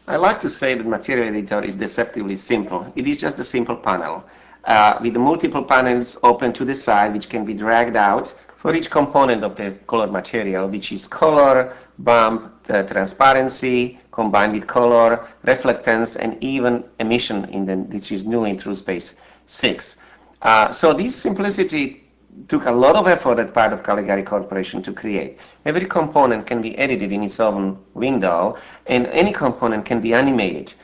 I like to say that material editor is deceptively simple. It is just a simple panel with multiple panels open to the side which can be dragged out for each component of the color material, which is color, bump, transparency, combined with color, reflectance, and even emission, which is new in TrueSpace 6. So this simplicity took a lot of effort at part of Caligari Corporation to create. Every component can be edited in its own window, and any component can be animated,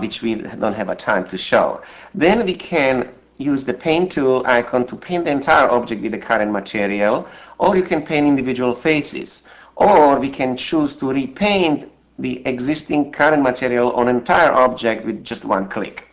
which we don't have a time to show. Then we can use the paint tool icon to paint the entire object with the current material, or you can paint individual faces, or we can choose to repaint the existing current material on entire object with just one click.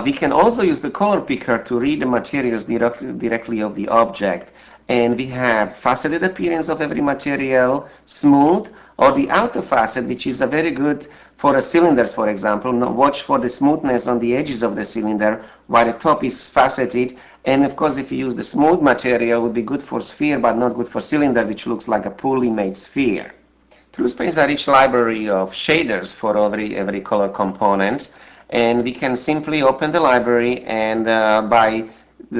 We can also use the color picker to read the materials directly of the object, and we have faceted appearance of every material, smooth, or the outer facet, which is a very good for cylinders, for example. Now watch for the smoothness on the edges of the cylinder while the top is faceted. And of course, if you use the smooth material, it would be good for sphere but not good for cylinder, which looks like a poorly made sphere. TrueSpace is a rich library of shaders for every color component, and we can simply open the library, and by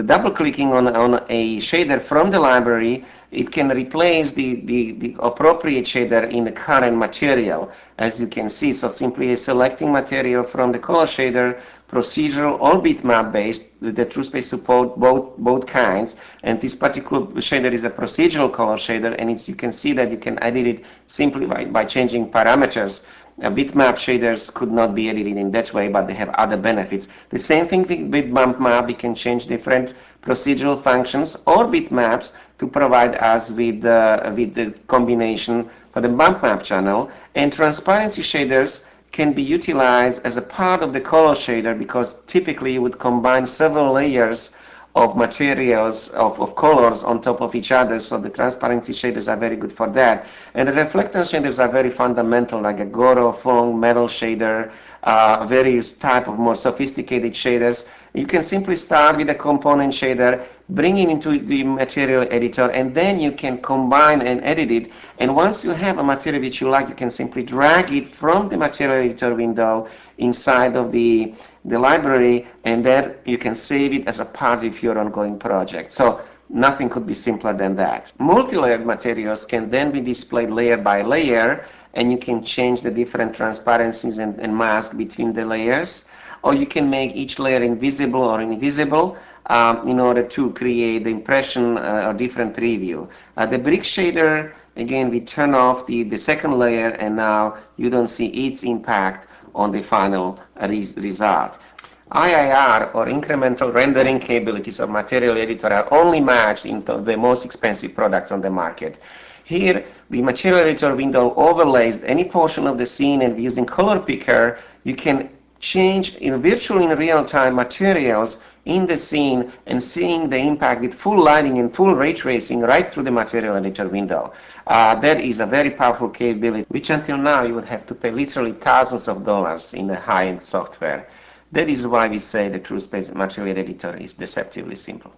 double clicking on a shader from the library, it can replace the appropriate shader in the current material, as you can see. So simply selecting material from the color shader, procedural or bitmap based. The TrueSpace support both kinds, and this particular shader is a procedural color shader, and you can see that you can edit it simply by changing parameters. Bitmap shaders could not be edited in that way, but they have other benefits. The same thing with bump map. We can change different procedural functions or bitmaps to provide us with the combination for the bump map channel. And transparency shaders can be utilized as a part of the color shader, because typically you would combine several layers of materials, of colors on top of each other, so the transparency shaders are very good for that. And the reflectance shaders are very fundamental, like a Goro, foam, metal shader, various type of more sophisticated shaders. You can simply start with a component shader, bring it into the material editor, and then you can combine and edit it. And once you have a material which you like, you can simply drag it from the material editor window inside of the library, and then you can save it as a part of your ongoing project. So nothing could be simpler than that. Multi-layered materials can then be displayed layer by layer, and you can change the different transparencies and mask between the layers, or you can make each layer invisible or invisible in order to create the impression or different preview. The brick shader, again, we turn off the second layer, and now you don't see its impact on the final result. IIR, or incremental rendering capabilities of material editor, are only matched into the most expensive products on the market. Here, the material editor window overlays any portion of the scene, and using color picker, you can change virtually in real time materials in the scene and seeing the impact with full lighting and full ray tracing right through the material editor window. That is a very powerful capability, which until now you would have to pay literally thousands of dollars in the high-end software. That is why we say the TrueSpace material editor is deceptively simple.